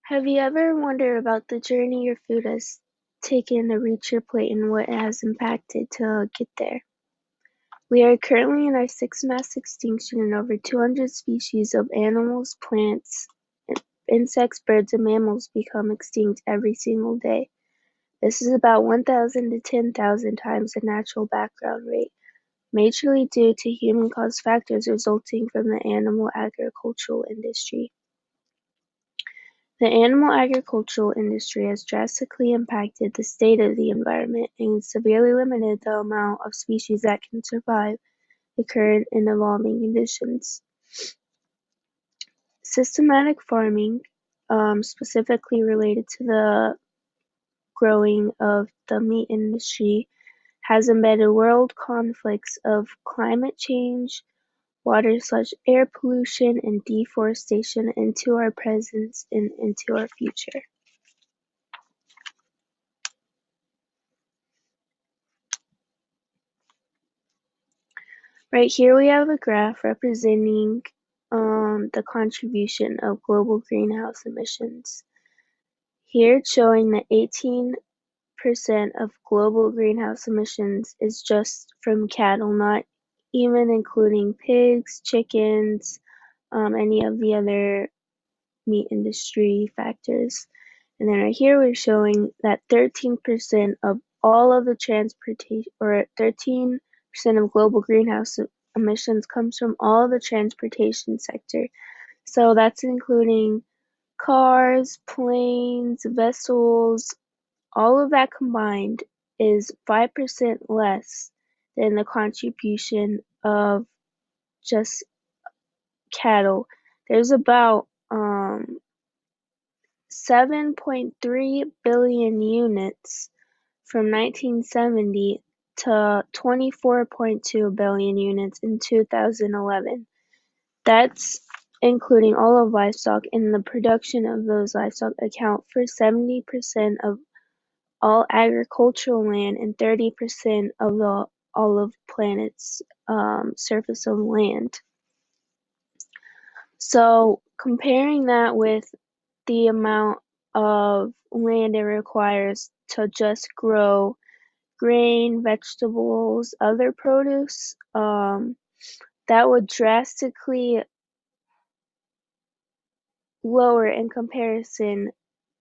Have you ever wondered about the journey your food has taken to reach your plate and what it has impacted to get there? We are currently in our sixth mass extinction, and over 200 species of animals, plants, insects, birds, and mammals become extinct every single day. This is about 1,000 to 10,000 times the natural background rate, majorly due to human-caused factors resulting from the animal agricultural industry. The animal agricultural industry has drastically impacted the state of the environment and severely limited the amount of species that can survive the current and evolving conditions. Systematic farming, specifically related to the growing of the meat industry, has embedded world conflicts of climate change, water/air pollution, and deforestation into our present and into our future. Right here we have a graph representing the contribution of global greenhouse emissions. Here it's showing that 18% of global greenhouse emissions is just from cattle, not even including pigs, chickens, any of the other meat industry factors. And then right here we're showing that 13% of all of the transportation, or 13% of global greenhouse emissions comes from all of the transportation sector. So that's including cars, planes, vessels, all of that combined is 5% less than the contribution of just cattle. There's about 7.3 billion units from 1970 to 24.2 billion units in 2011. That's including all of livestock, and the production of those livestock account for 70% of all agricultural land and 30% of all of planet's surface of land. So comparing that with the amount of land it requires to just grow grain, vegetables, other produce, that would drastically lower in comparison,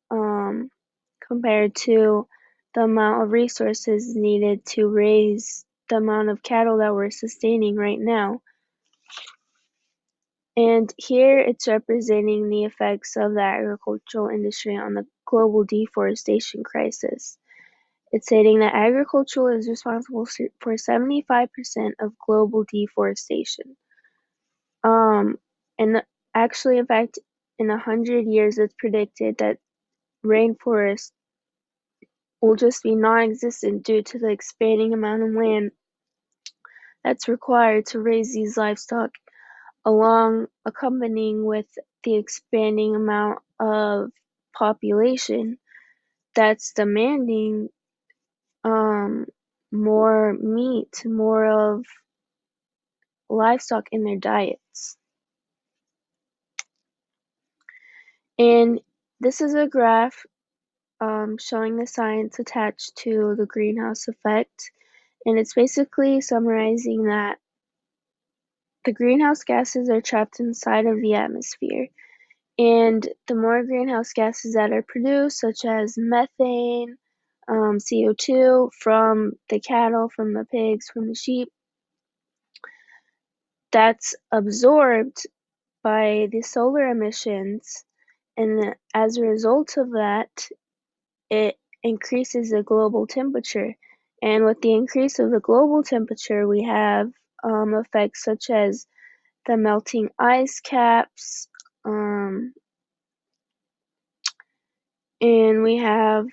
compared to the amount of resources needed to raise the amount of cattle that we're sustaining right now. And here it's representing the effects of the agricultural industry on the global deforestation crisis. It's stating that agriculture is responsible for 75% of global deforestation. And actually, in fact, in 100 years, it's predicted that rainforests will just be non-existent due to the expanding amount of land that's required to raise these livestock, accompanying with the expanding amount of population that's demanding more meat, more of livestock in their diets. And this is a graph showing the science attached to the greenhouse effect, and it's basically summarizing that the greenhouse gases are trapped inside of the atmosphere, and the more greenhouse gases that are produced, such as methane, CO2 from the cattle, from the pigs, from the sheep, that's absorbed by the solar emissions, and as a result of that, it increases the global temperature. And with the increase of the global temperature, we have effects such as the melting ice caps, and we have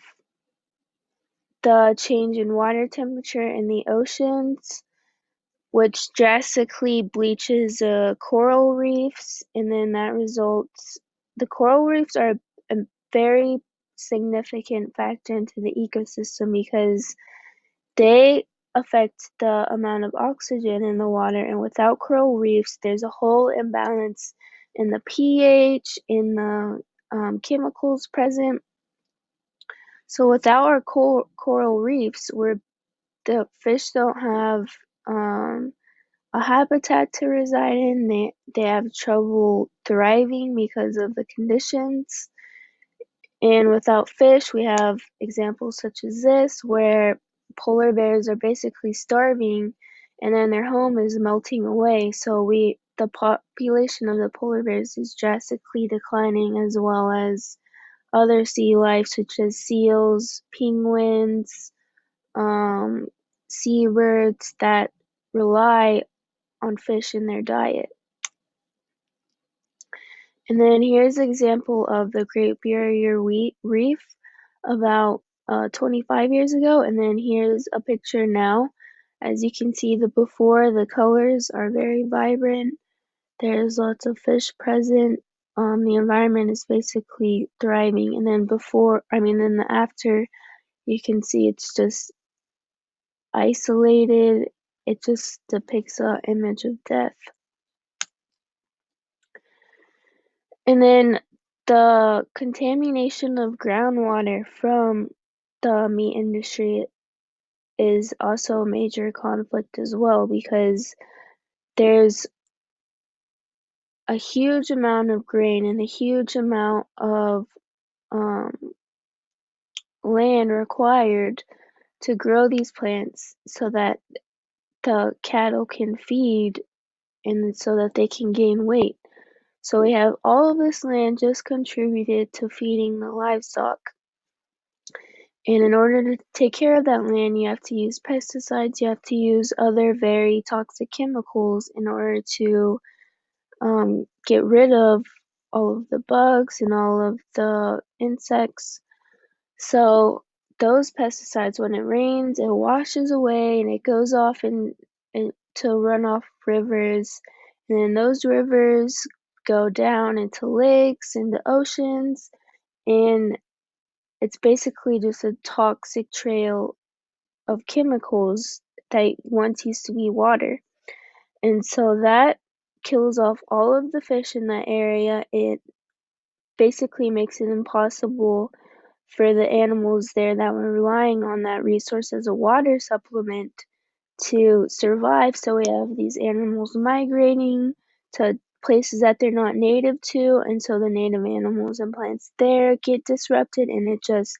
the change in water temperature in the oceans, which drastically bleaches coral reefs, and then that results, the coral reefs are a very significant factor into the ecosystem because they affect the amount of oxygen in the water, and without coral reefs, there's a whole imbalance in the pH, in the chemicals present. So without our coral reefs, the fish don't have a habitat to reside in. They have trouble thriving because of the conditions. And without fish, we have examples such as this, where polar bears are basically starving and then their home is melting away. So the population of the polar bears is drastically declining, as well as other sea life such as seals, penguins, um, seabirds that rely on fish in their diet. And then here's an example of the Great Barrier Reef about 25 years ago, and then here's a picture now. As you can see, the before, the colors are very vibrant. There's lots of fish present. The environment is basically thriving, and then then the after, you can see it's just isolated. It just depicts an image of death. And then the contamination of groundwater from the meat industry is also a major conflict as well, because there's a huge amount of grain and a huge amount of um, land required to grow these plants so that the cattle can feed and so that they can gain weight. So we have all of this land just contributed to feeding the livestock. And in order to take care of that land, you have to use pesticides, you have to use other very toxic chemicals in order to get rid of all of the bugs and all of the insects. So those pesticides, when it rains, it washes away and it goes off to run off rivers. And then those rivers go down into lakes, into oceans, and it's basically just a toxic trail of chemicals that once used to be water. And so that kills off all of the fish in that area. It basically makes it impossible for the animals there that were relying on that resource as a water supplement to survive. So we have these animals migrating to places that they're not native to, and so the native animals and plants there get disrupted, and it just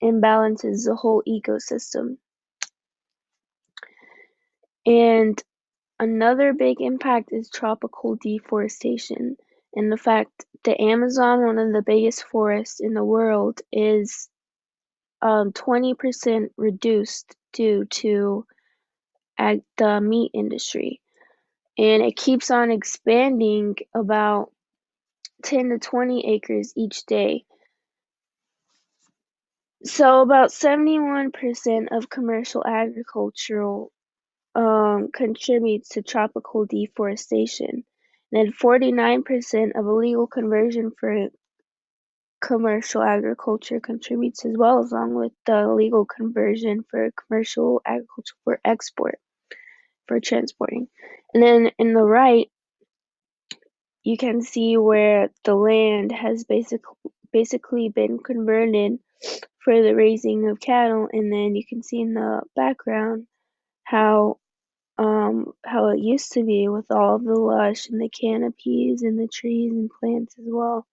imbalances the whole ecosystem. And another big impact is tropical deforestation, and the fact the Amazon, one of the biggest forests in the world, is 20% reduced due to the meat industry. And it keeps on expanding about 10 to 20 acres each day. So about 71% of commercial agricultural contributes to tropical deforestation. And then 49% of illegal conversion for commercial agriculture contributes as well, along with the illegal conversion for commercial agriculture for export, for transporting. And then in the right, you can see where the land has basically been converted for the raising of cattle, and then you can see in the background how it used to be with all of the lush and the canopies and the trees and plants as well.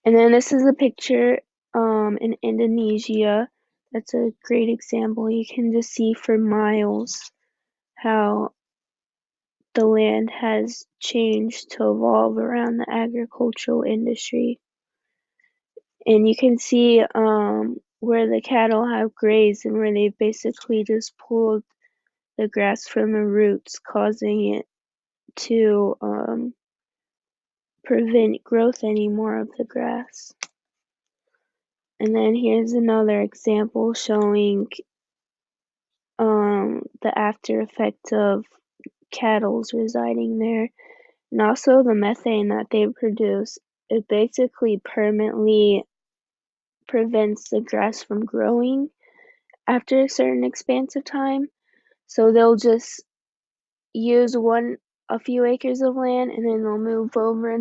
And then this is a picture in Indonesia. That's a great example. You can just see for miles how the land has changed to evolve around the agricultural industry. And you can see where the cattle have grazed and where they've basically just pulled the grass from the roots, causing it to prevent growth anymore of the grass. And then here's another example showing the after effect of cattle's residing there, and also the methane that they produce. It basically permanently prevents the grass from growing after a certain expanse of time. So they'll just use one a few acres of land, and then they'll move over